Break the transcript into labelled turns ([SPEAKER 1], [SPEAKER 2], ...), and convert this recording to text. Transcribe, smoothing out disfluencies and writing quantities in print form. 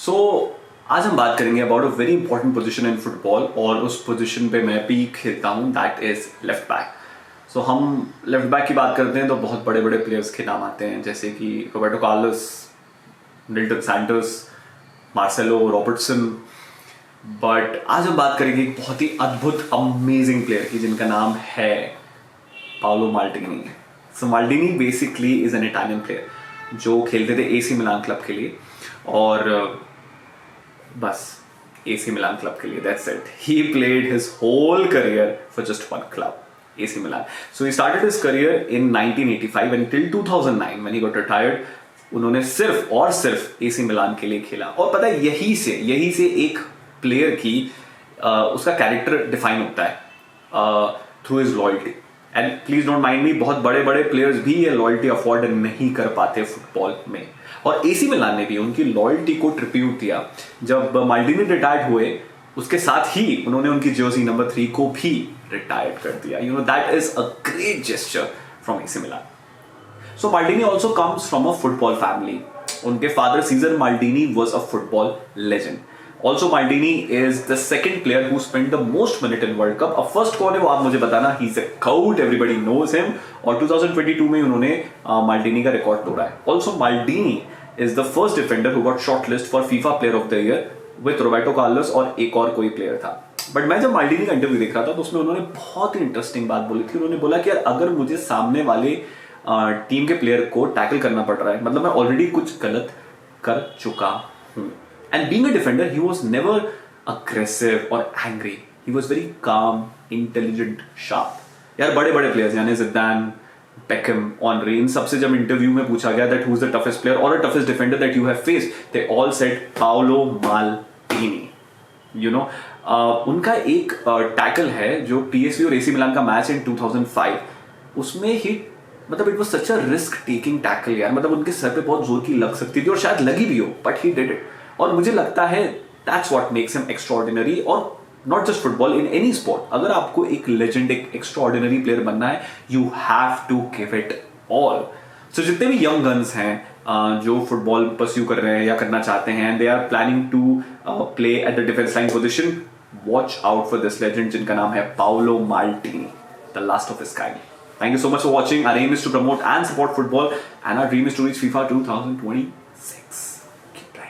[SPEAKER 1] सो आज हम बात करेंगे about a very important position in football और उस पोजीशन पे मैं भी खेलता हूँ, दैट इज लेफ्ट बैक। सो हम लेफ्ट बैक की बात करते हैं तो बहुत बड़े बड़े प्लेयर्स के नाम आते हैं, जैसे कि Roberto Carlos, Milton Santos, Marcelo, Robertson. But आज हम बात करेंगे एक बहुत ही अद्भुत अमेजिंग प्लेयर की जिनका नाम है Paolo Maldini. So Maldini basically is an Italian player जो खेलते थे एसी मिलान क्लब के लिए, और बस एसी मिलान क्लब के लिए, that's it. He played his whole career for just one club, AC Milan. So he started his career in 1985 until 2009 when he got retired. उन्होंने सिर्फ और सिर्फ AC मिलान के लिए खेला, और पता है यही से एक प्लेयर की उसका कैरेक्टर डिफाइन होता है through his loyalty. And please don't mind मी, बहुत बड़े बड़े प्लेयर्स भी ये लॉयल्टी अफोर्ड नहीं कर पाते फुटबॉल में, और AC मिलान ने भी उनकी लॉयल्टी को ट्रिब्यूट दिया। जब माल्डिनी रिटायर्ड हुए उसके साथ ही उन्होंने उनकी जर्सी नंबर 3 को भी रिटायर्ड कर दिया। You know, that is a great gesture from AC Milan. So Maldini also comes from a football family. उनके father Cesare Maldini was a football legend. Also, Maldini is the second player who spent the most minute in World Cup. अब first कौन है वो आप मुझे बताना। He's a goat, everybody knows him. और 2022 में उन्होंने माल्डिनी का रिकॉर्ड तोड़ा है। Also, Maldini is the first defender who got shortlist for FIFA Player of the Year with Roberto Carlos और एक और कोई प्लेयर था। बट मैं जब माल्डिनी का इंटरव्यू देख रहा था तो उसमें उन्होंने बहुत ही इंटरेस्टिंग बात बोली थी। उन्होंने बोला कि यार अगर मुझे सामने वाले टीम के प्लेयर को टैकल करना पड़ रहा है, मतलब मैं ऑलरेडी कुछ गलत कर चुका हूँ। And being a defender, he was never aggressive or angry. He was very calm, intelligent, sharp. यार बड़े बड़े प्लेयर्स यानी ज़िदान, बेकहम, ऑनरी, इन सबसे जब इंटरव्यू में पूछा गया that who's the toughest player or a toughest defender that you have faced, they all said Paolo Maldini. You know, उनका एक टैकल है जो PSV और AC मिलान का मैच इन 2005, उसमें ही मतलब it was such a risk taking tackle यार, मतलब उनके सर पे बहुत जोर की लग सकती थी और शायद लगी भी हो, बट ही डिड इट। और मुझे लगता है that's what makes him extraordinary, और not just football, in any sport. अगर आपको एक लेजेंड, एक एक्स्ट्राऑर्डिनरी प्लेयर बनना है, you have to give it all. So जितने भी यंग गन्स हैं जो फुटबॉल परस्यू कर रहे हैं या करना चाहते हैं, they are planning to play at the defence line position, watch out for this legend जिनका नाम है Paolo Maldini, the last of his kind. Thank you so much for watching. Our aim is to promote and support football, and our dream is to reach FIFA 2020.